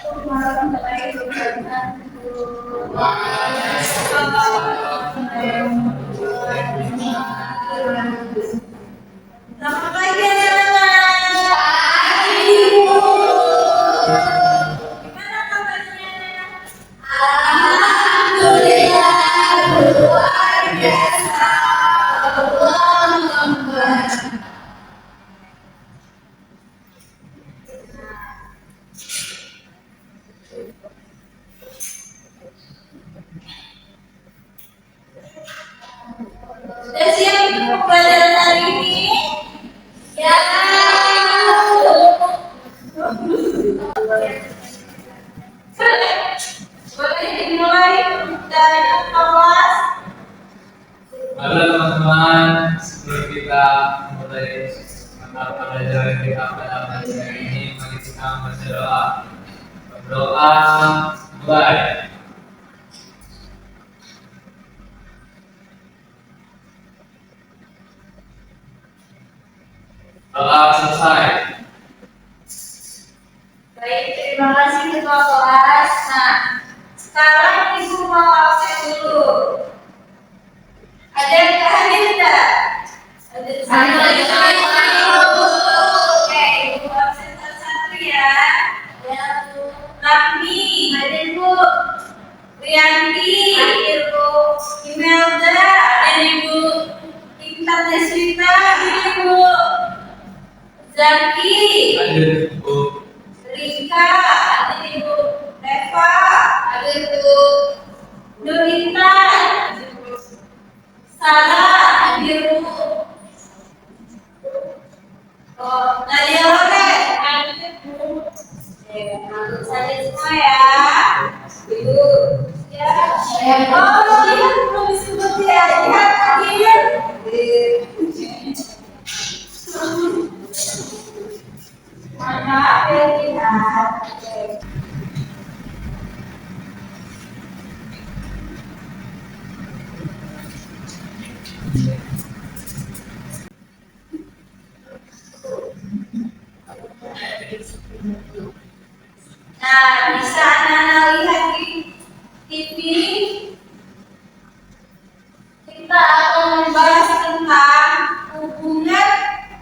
warahmatullahi wabarakatuh. Selamat pagi anak-anak. Gimana kabarnya? Alhamdulillah luar biasa. Sudah siap untuk pelajaran hari ini? Ya. Boleh dimulai dari kelas. Halo teman-teman, sebelum kita mulai mata pelajaran kita pada pagi hari ini, mari kita berdoa. Berdoa mulai. Doa selesai. Baik, terima kasih ketua kelas. Nah, sekarang ibu mau absen dulu. Ada yang hadir tidak? Oke, ibu absen satu-satu ya. Ya, Bu. Rafni, hadir Bu. Rianti, hadir Bu. Imelda, hadir Bu. Intan Deswita, hadir Bu. Zaki, Hadir Bu. Rika, hadir Ibu. Eva, hadir Bu. Nurita, hadir Bu. Sarah, hadir Bu. Oh, Nadia Lore, hadir Bu. Langsung saja semua ya. Ibu. Ya. Oh, lihat belum disebut ya. Lihat hadir. Maaf ya lihat. Nah, bisa anak-anak lihat di TV. Kita akan membahas tentang hubungan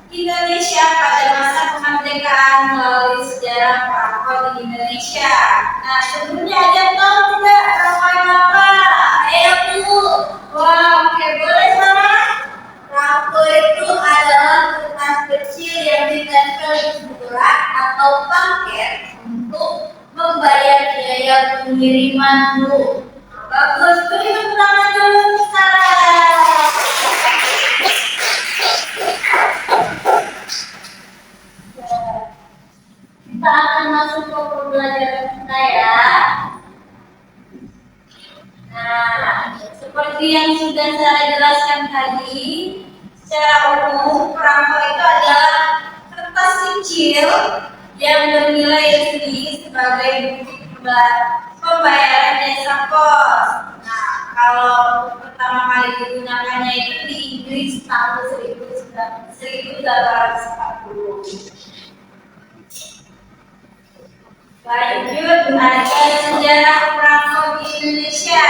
Indonesia pada masa kemerdekaan melalui sejarah perempuan di Indonesia. Nah, sebelumnya ada yang tahu tidak perempuan apa? Ayo Bu. Wah, oke, boleh sama? Rangko itu adalah kertas kecil yang ditempel di surat atau paket untuk membayar biaya pengiriman Bu. Bagus, beri tepuk tangan dulu sekarang. Kita akan masuk ke pembelajaran kita ya. Nah, seperti yang sudah saya jelaskan tadi, secara umum perangko itu adalah kertas kecil yang bernilai resmi sebagai bukti pembayaran jasa kos. Nah, kalau pertama kali digunakannya itu di Inggris tahun 1840. Lanjut, ada sejarah perangko di Indonesia.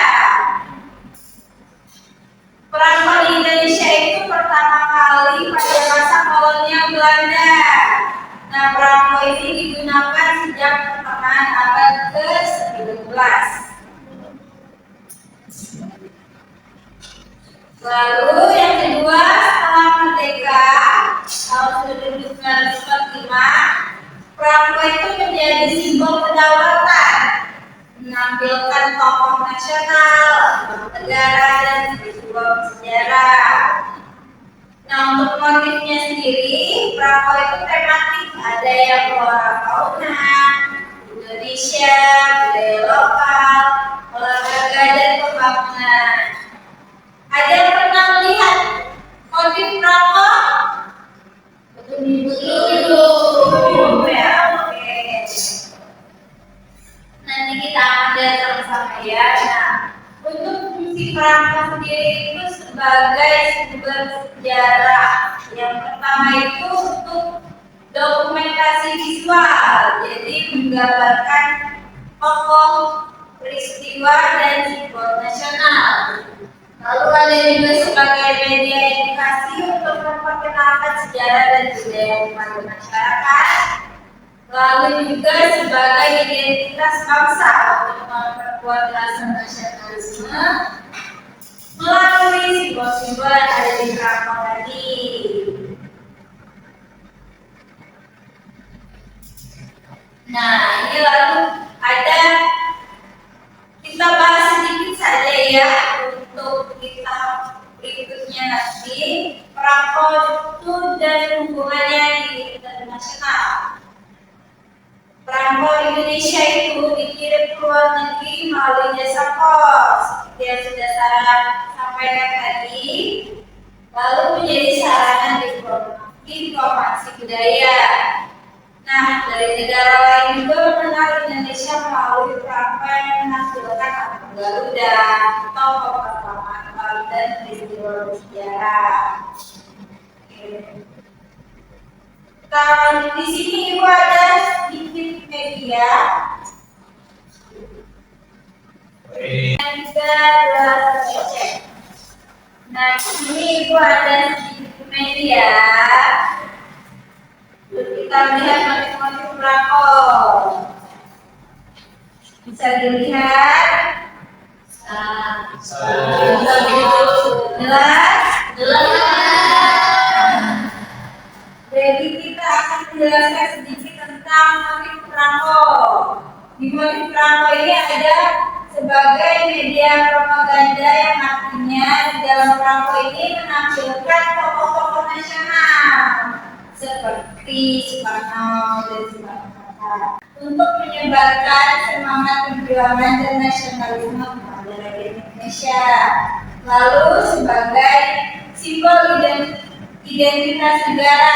Perangko di Indonesia itu pertama kali pada masa kolonial Belanda. Nah, perangko ini digunakan sejak pertengahan abad ke-19. Lalu yang kedua, setelah merdeka tahun 1945, perangko itu menjadi simbol kedaulatan, menampilkan tokoh nasional, negara dan simbol sejarah. Nah, untuk motifnya sendiri, perangko itu tematik, ada yang flora fauna, Indonesia, budaya lokal, olahraga dan pembangunan. Ada yang pernah melihat motif perangko? Belum ya, oke. Nanti kita akan lihat sama-sama ya. Nah, untuk fungsi perangko sendiri itu sebagai sumber sejarah. Yang pertama itu untuk dokumentasi visual, jadi menggambarkan tokoh peristiwa dan simbol nasional. Lalu ada juga sebagai media edukasi untuk memperkenalkan sejarah dan budaya umat masyarakat. Lalu juga sebagai identitas bangsa untuk memperkuat rasa nasionalisme melalui simbol-simbol yang ada di perangkat tadi. Nah, ini lalu ada kita bahas sedikit saja ya untuk kita berikutnya nanti perangkat dan hubungannya di internasional. Perangkat Indonesia itu dikirim ke luar negeri melalui jasa pos seperti yang sudah saya sampaikan tadi, lalu menjadi sarana informasi budaya. Nah, dari negara lain juga mengenal Indonesia melalui perangkat yang menampilkan Garuda atau peperangan dan peristiwa bersejarah. Kalau di sini Ibu ada sedikit media dan juga ada cek. Nah, di sini Ibu ada sedikit media. Kita lihat motif-motif pelakon. Bisa dilihat. Jelas. Jadi kita akan menjelaskan sedikit tentang motif pelakon. Di motif pelakon ini ada sebagai media propaganda yang artinya di dalam pelakon ini menampilkan tokoh-tokoh nasional seperti Soekarno dan Soekarno untuk menyebarkan semangat perjuangan dan nasionalisme kepada rakyat Indonesia. Lalu sebagai simbol identitas negara,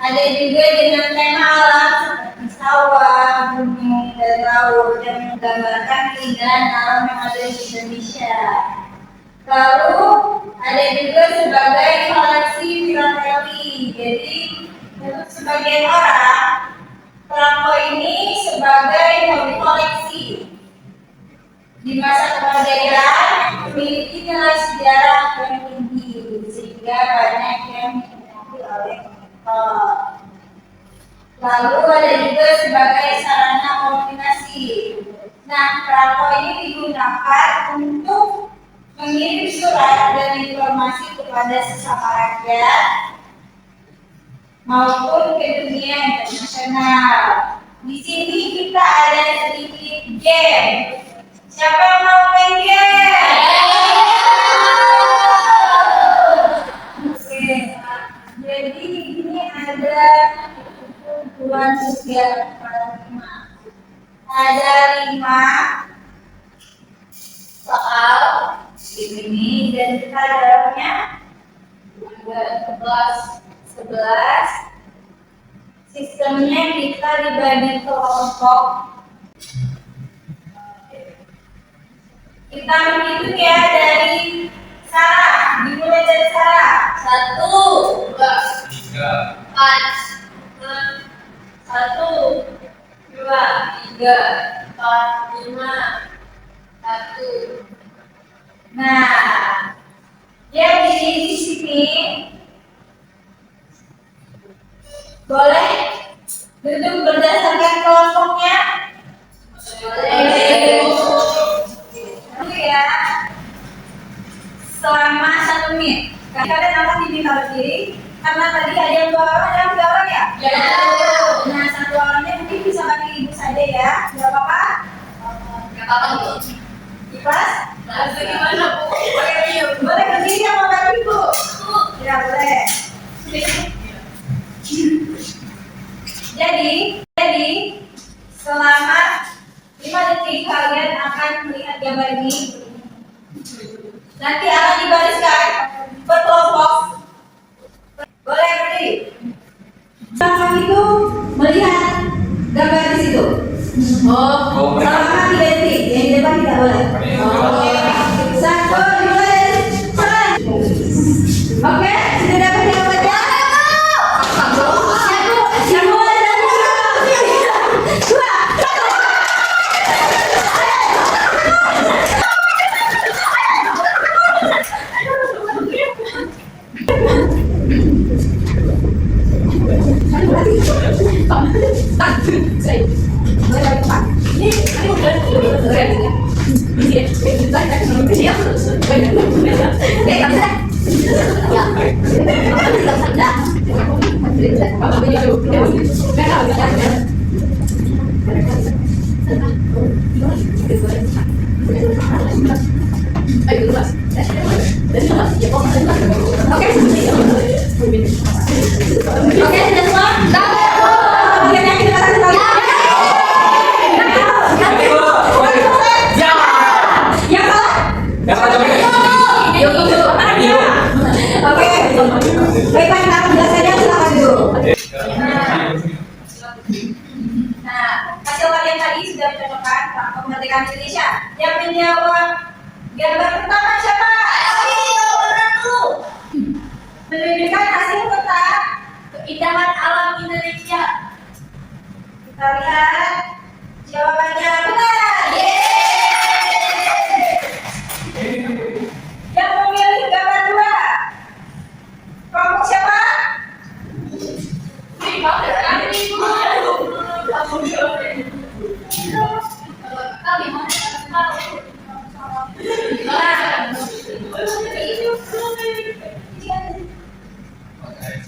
ada juga dengan tema alam seperti sawah, gunung, dan laut yang menggambarkan keindahan alam yang ada di Indonesia. Lalu ada juga sebagai koleksi filateli. Jadi untuk sebagian orang, perangko ini sebagai hobi koleksi. Di masa kemerdekaan memiliki nilai sejarah yang tinggi sehingga banyak yang diminati oleh kolektor. Lalu ada juga sebagai sarana komunikasi. Nah, perangko ini digunakan untuk mengirim surat dan informasi kepada sesama rakyat maupun ke dunia internasional. Di sini kita ada sedikit game. Siapa yang mau main game? Oke. Jadi ini ada kumpulan 3, 4, 5. Ada 5 soal ini dan kita dalamnya ada 11. Sistemnya kita dibagi kelompok. Kita menghitung ya dari Sarah. Dimulai dari Sarah. 1, 2, 3, 4, 1, 2, 3, 4, 5, 1. Nah, yang di sini boleh duduk berdasarkan kelompoknya. Boleh. Dulu ya. Selama 1 menit. Kalian akan diminta berdiri karena tadi ada yang 2 orang, ada yang 3 orang ya? Ya. Nah, 1 orangnya mungkin bisa bantu ibu saja ya. Gak apa-apa? Gak apa-apa. Ikhlas? Bagaimana Bu? Boleh berdiri sama bantu ibu? Ya boleh. Jadi selama 5 detik kalian akan melihat gambar ini. Nanti akan dibariskan berkelompok. Boleh berdiri. Selama itu melihat gambar di situ. Selama 3 detik. Yang di depan tidak boleh. Oke. 1, 2, 3. Oke, sudah dapat jawabannya? Oke, sudah semua? Oke, yang kita kasih tahu. Yang salah? Oke. Baiklah, kita akan belajarnya, silakan dulu. Nah, hasil kalian tadi sudah mencocokkan kemerdekaan Indonesia. Yang menjawab gambar pertama siapa? Menunjukkan hasil peta keindahan alam Indonesia. Kita lihat jawabannya benar. Yang memilih gambar dua, kelompok siapa?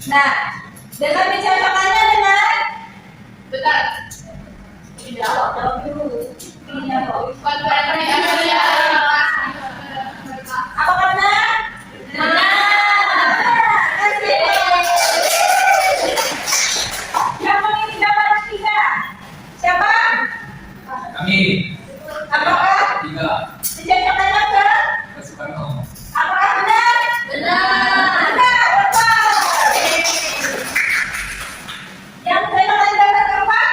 Nah, dengan mencocokkannya dengan Bentar. jawab dulu. Ini jawab. Apa benar? Yang memilih gambar ketiga siapa? Kami Apakah tiga mencocokkannya ke? Soekarno. Apakah benar? Benar, betul. Yang mencocokkan gambar keempat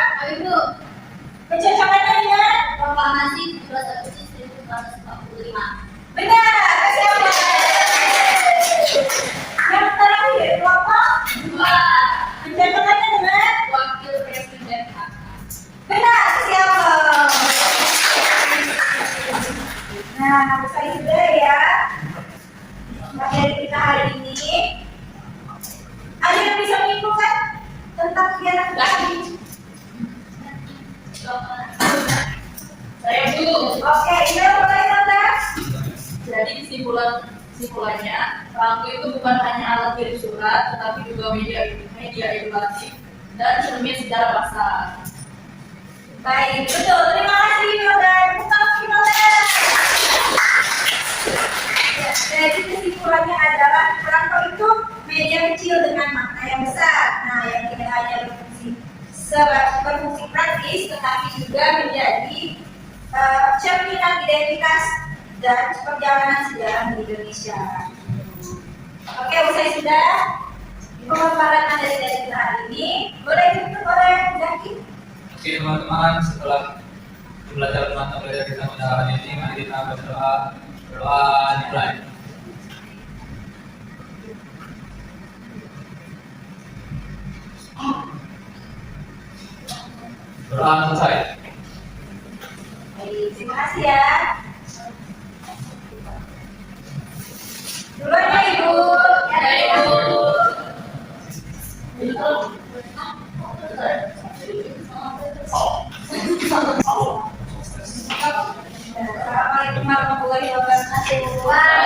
mencocokkannya dengan Proklamasi 17 Agustus 1945. benar. Siapa? Yang terakhir kelompok mencocokkannya dengan Wakil Presiden AK. benar. Siapa? Nah, selesai sudah ya materi kita hari ini. Ada yang bisa menyimpulkan tentang kegiatan kita hari ini? Saya dulu. Oke, ini boleh Tante? Jadi kesimpulannya, Rangku itu bukan hanya alat kirim surat, tetapi juga media edukatif dan cermin sejarah bangsa. Baik, betul. Terima kasih Mildan. Bukan Mildan. Ya, jadi kesimpulannya adalah perangko itu media kecil dengan makna yang besar. Nah, yang tidak hanya berfungsi praktis, tetapi juga menjadi cerminan identitas dan perjalanan sejarah di Indonesia. Oke, usai sudah pemaparan materi dari kita hari ini, boleh ditutup oleh Zaki. Oke teman-teman, setelah belajar mata pelajaran kita pada hari ini, mari kita berdoa dimulai. Doa selesai. Baik, terima kasih ya. Duluan ya Ibu. Ya, Ibu. Assalamualaikum warahmatullahi wabarakatuh.